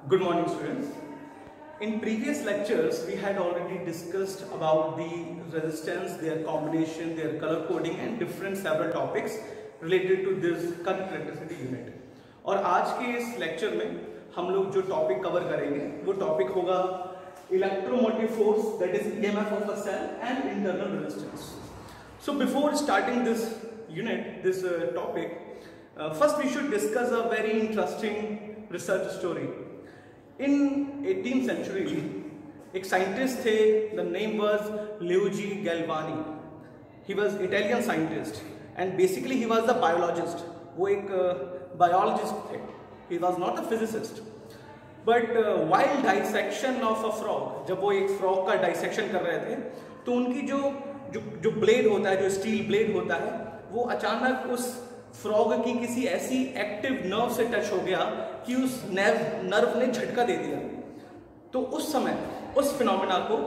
Good morning, students. In previous lectures, we had already discussed about the resistance, their combination, their color coding and different several topics related to this current electricity unit. और आज के इस lecture में हम लोग जो topic cover करेंगे वो टॉपिक होगा electromotive force, that is EMF of a cell and internal resistance. So before starting this unit, this topic, first we should discuss a very interesting research story. In 18th century, एक scientist थे, the name was Luigi Galvani. He was Italian scientist and basically he was a biologist. वो एक biologist थे. He was not a physicist. But while dissection of a frog, जब वो एक frog का dissection कर रहे थे, तो उनकी जो ब्लेड होता है, जो स्टील ब्लेड होता है, वो अचानक उस फ्रॉग की किसी ऐसी एक्टिव नर्व से टच हो गया कि उस नर्व ने झटका दे दिया. तो उस समय उस फिनोमेना को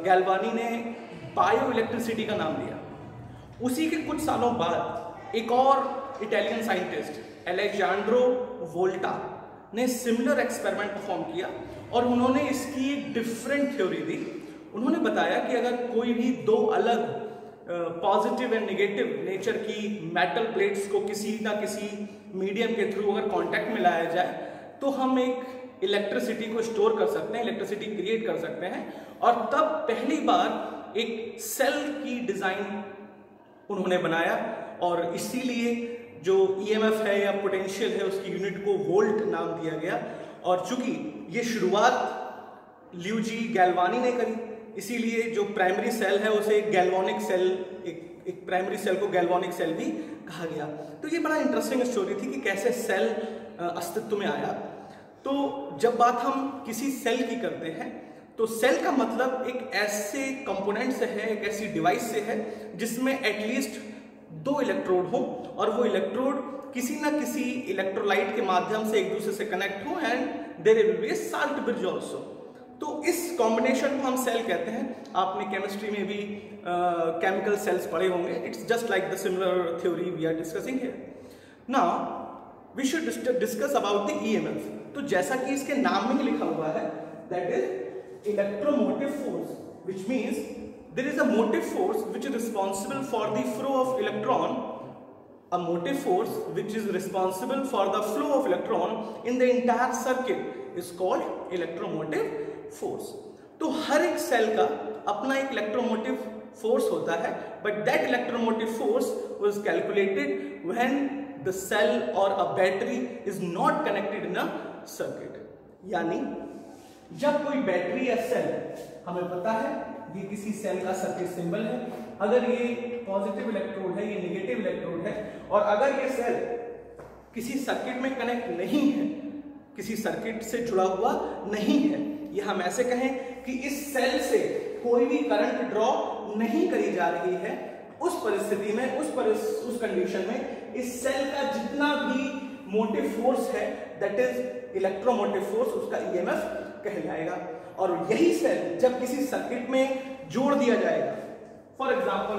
गैल्वानी ने बायो इलेक्ट्रिसिटी का नाम दिया. उसी के कुछ सालों बाद एक और इटालियन साइंटिस्ट एलेजांड्रो वोल्टा ने सिमिलर एक्सपेरिमेंट परफॉर्म किया और उन्होंने इसकी एक डिफरेंट थ्योरी दी. उन्होंने बताया कि अगर कोई भी दो अलग पॉजिटिव एंड नेगेटिव नेचर की मेटल प्लेट्स को किसी ना किसी मीडियम के थ्रू अगर कांटेक्ट में लाया जाए तो हम एक इलेक्ट्रिसिटी को स्टोर कर सकते हैं, इलेक्ट्रिसिटी क्रिएट कर सकते हैं. और तब पहली बार एक सेल की डिजाइन उन्होंने बनाया और इसीलिए जो EMF है या पोटेंशियल है उसकी यूनिट को वोल्ट नाम दिया गया. और चूंकि ये शुरुआत ल्यूजी गैल्वानी ने करी, इसीलिए जो प्राइमरी सेल है उसे गैल्वानिक सेल, एक प्राइमरी सेल को गैल्वानिक सेल भी कहा गया. तो ये बड़ा इंटरेस्टिंग स्टोरी थी कि कैसे सेल अस्तित्व में आया. तो जब बात हम किसी सेल की करते हैं तो सेल का मतलब एक ऐसे कंपोनेंट से है, एक ऐसी डिवाइस से है जिसमें एटलीस्ट दो इलेक्ट्रोड हो और वो इलेक्ट्रोड किसी ना किसी इलेक्ट्रोलाइट के माध्यम से एक दूसरे से कनेक्ट हो and there will be a salt bridge also. तो इस कॉम्बिनेशन को हम सेल कहते हैं. आपने केमिस्ट्री में भी केमिकल सेल्स पढ़े होंगे. It's just like the similar theory we are discussing here. Now we should discuss about the EMF. तो जैसा कि इसके नाम में ही लिखा हुआ है, that is electromotive force, which means there is a motive force which is responsible for the flow of electron. A motive force which is responsible for the flow of electron in the entire circuit is called electromotive force. तो हर एक cell का अपना एक electromotive force होता है, but that electromotive force was calculated when the cell or a battery is not connected in a circuit. यानी जब कोई बैटरी या सेल, हमें पता है ये किसी सेल का सर्किट सिंबल है, अगर ये पॉजिटिव इलेक्ट्रोड है, ये नेगेटिव इलेक्ट्रोड है, और अगर ये सेल किसी सर्किट में कनेक्ट नहीं है, किसी सर्किट से जुड़ा हुआ नहीं है, ये हम ऐसे कहें कि इस सेल से कोई भी करंट ड्रॉ नहीं करी जा रही है, उस परिस्थिति में, उस कंडीशन में इस सेल का जितना भी मोटिव फोर्स है, दैट इज इलेक्ट्रोमोटिव फोर्स, उसका EMF कहलाएगा. और यही सेल जब किसी सर्किट में जोड़ दिया जाएगा, फॉर एग्जाम्पल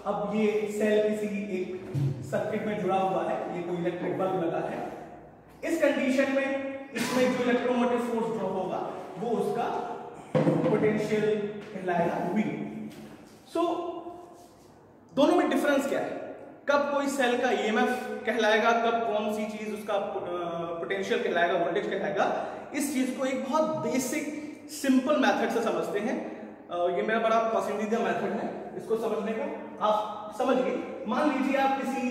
अब ये सेल किसी एक सर्किट में जुड़ा हुआ है, ये कोई इलेक्ट्रिक बल्ब लगा है, इस कंडीशन में इसमें जो इलेक्ट्रोमोटिव फोर्स ड्रॉ होगा वो उसका पोटेंशियल कहलाएगा V. सो दोनों में डिफरेंस क्या है? कब कोई सेल का EMF कहलाएगा, कब कौन सी चीज उसका पोटेंशियल कहलाएगा, वोल्टेज कहलाएगा, इस चीज को एक बहुत बेसिक सिंपल मेथड से समझते हैं. ये मेरा बड़ा पसंदीदा मेथड है इसको समझने का. आप समझिए, मान लीजिए आप किसी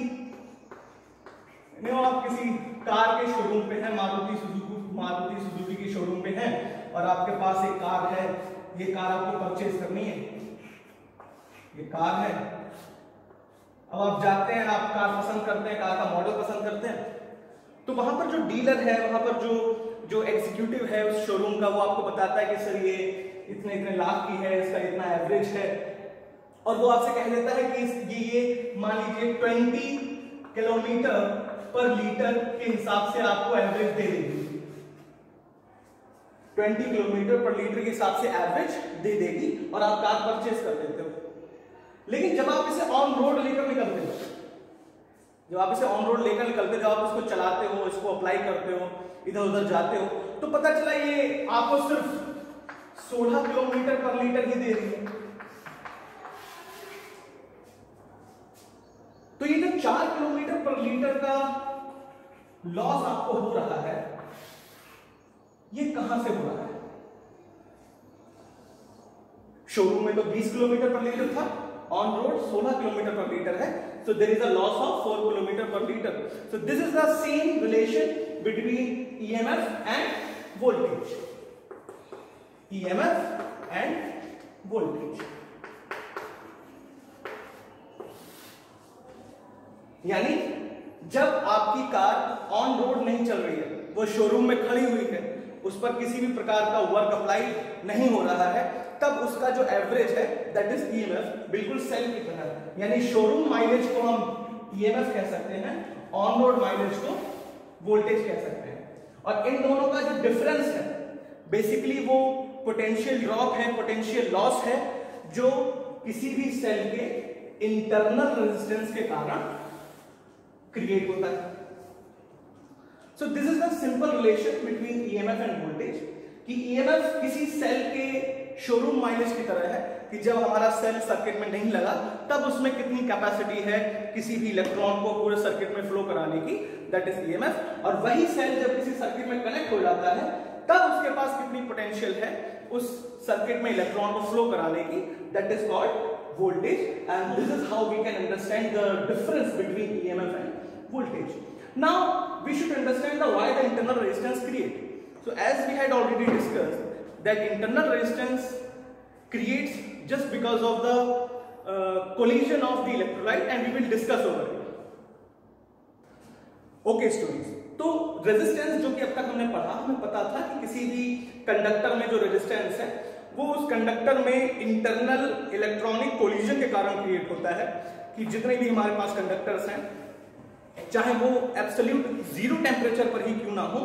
कार के शोरूम पे हैं, मारुति सुजुकी के शोरूम पे हैं, और आपके पास एक कार है. ये कार आपको परचेज करनी है, ये कार है. अब आप जाते हैं, आप कार पसंद करते हैं, कार का मॉडल पसंद करते हैं, तो वहां पर जो डीलर है, वहां पर जो एग्जीक्यूटिव है उस शोरूम का, वो आपको बताता है कि सर ये इतने लाख की है, इसका इतना एवरेज है, और वो आपसे कह देता है कि ये मान लीजिए 20 किलोमीटर पर लीटर के हिसाब से आपको एवरेज दे देगी. 20 किलोमीटर पर लीटर के हिसाब से एवरेज दे देगी और आप कार परचेज कर लेते हो. लेकिन जब आप इसे ऑन रोड लेकर निकलते हो जब आप इसे ऑन रोड लेकर निकलते, जब आप इसको चलाते हो, इसको अप्लाई करते हो, इधर उधर जाते हो, तो पता चला ये आपको सिर्फ 16 किलोमीटर पर लीटर ही दे रही है। तो ये जो 4 किलोमीटर पर लीटर का लॉस आपको हो रहा है, ये कहां से हो रहा है? शोरूम में तो 20 किलोमीटर पर लीटर था, ऑन रोड 16 किलोमीटर पर लीटर है, so there is a loss of 4 kilometer per liter. So this is the same relation between EMF and voltage. EMF and voltage. यानी जब आपकी कार ऑन रोड नहीं चल रही है, वो शोरूम में खड़ी हुई है, उस पर किसी भी प्रकार का वर्क अप्लाई नहीं हो रहा है, तब उसका जो एवरेज है दैट इज ईएमएफ बिल्कुल सेल की तरह है। यानी शोरूम माइलेज को हम ईएमएफ कह सकते हैं, ऑन रोड माइलेज को वोल्टेज कह सकते हैं। और इन दोनों का जो डिफरेंस है बेसिकली वो पोटेंशियल ड्रॉप है, पोटेंशियल लॉस है, जो किसी भी सेल के इंटरनल रेजिस्टेंस के कारण क्रिएट होता है। So this is the simple relation between EMF and voltage कि EMF किसी सेल के शोरूम माइलेज की तरह है कि जब हमारा सेल सर्किट में नहीं लगा तब उसमें कितनी कैपेसिटी है किसी भी इलेक्ट्रॉन को पूरे सर्किट में फ्लो कराने की, दैट इज EMF। और वही सेल जब किसी सर्किट में कनेक्ट हो जाता है तब उसके पास कितनी पोटेंशियल है उस सर्किट में इलेक्ट्रॉन को फ्लो कराने की, that is called voltage। and this is how we can understand the difference between EMF and voltage. Now we should understand the why the internal resistance create. So as we had already discussed that internal resistance creates just because of the collision of the electrolyte, and we will discuss over it. Okay students, तो resistance जो कि अब तक हमने पढ़ा, हमें पता था कि किसी भी कंडक्टर में जो रेजिस्टेंस है वो उस कंडक्टर में इंटरनल इलेक्ट्रॉनिक कोलिजन के कारण क्रिएट होता है कि जितने भी हमारे पास कंडक्टर्स हैं, चाहे वो एब्सोल्यूट जीरो टेम्परेचर पर ही क्यों ना हो,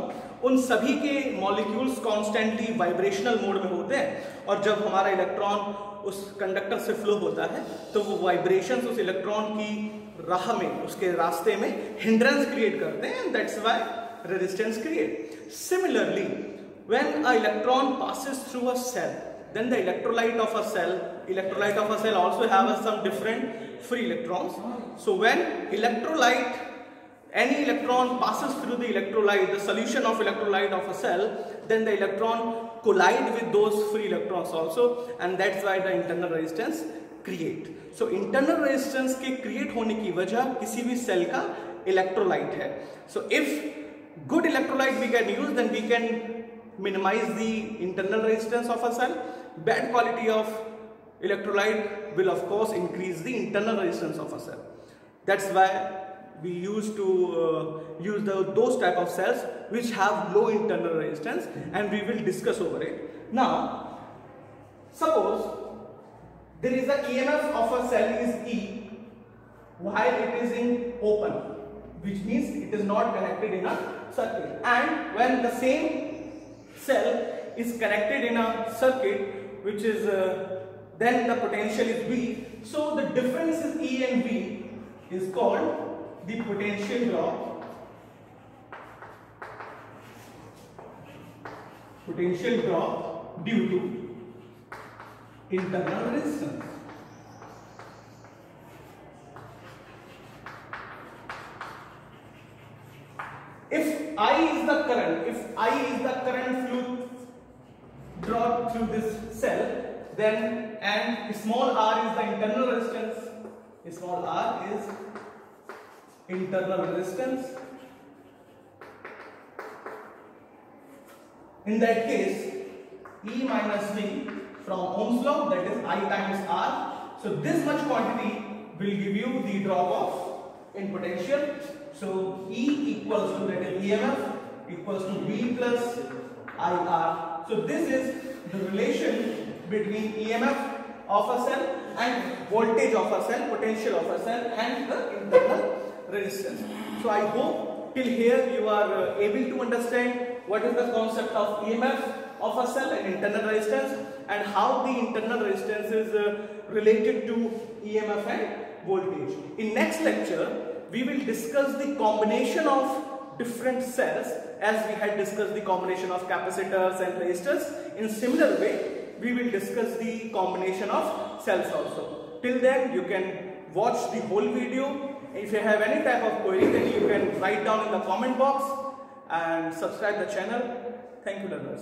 उन सभी के मॉलिक्यूल्स कॉन्स्टेंटली वाइब्रेशनल मोड में होते हैं। और जब हमारा इलेक्ट्रॉन उस कंडक्टर से फ्लो होता है तो वो वाइब्रेशंस उस इलेक्ट्रॉन की राह में, उसके रास्ते में हिंड्रेंस क्रिएट करते हैं, that's why resistance create. Similarly when a electron passes through a cell, then the electrolyte of a cell also have some different free electrons. So when any electron passes through the electrolyte, the solution of electrolyte of a cell, then the electron collide with those free electrons also, and that's why the internal resistance create. So internal resistance के create होने की वजह किसी भी cell का electrolyte है। So if good electrolyte we can use, then we can minimize the internal resistance of a cell. Bad quality of electrolyte will of course increase the internal resistance of a cell. That's why we used to use those type of cells which have low internal resistance, and we will discuss over it. Now suppose there is a EMF of a cell is E while it is in open, which means it is not connected in a circuit, and when the same cell is connected in a circuit which is then the potential is V. So the difference is E and V is called the potential drop. Potential drop due to internal resistance. If I is the current flow drawn through this cell, then and small r is the internal resistance. Small r is internal resistance. In that case, E minus V from Ohm's law, that is I times R. So this much quantity will give you the drop of in potential. So E equals to, that is EMF equals to V plus IR. So this is the relation between EMF of a cell and voltage of a cell, potential of a cell, and the internal resistance. So I hope till here you are able to understand what is the concept of EMF of a cell and internal resistance, and how the internal resistance is related to EMF and voltage. In next lecture we will discuss the combination of different cells as we had discussed the combination of capacitors and resistors. In similar way, we will discuss the combination of cells also. Till then, you can watch the whole video. If you have any type of query, then you can write down in the comment box and subscribe the channel. Thank you, learners.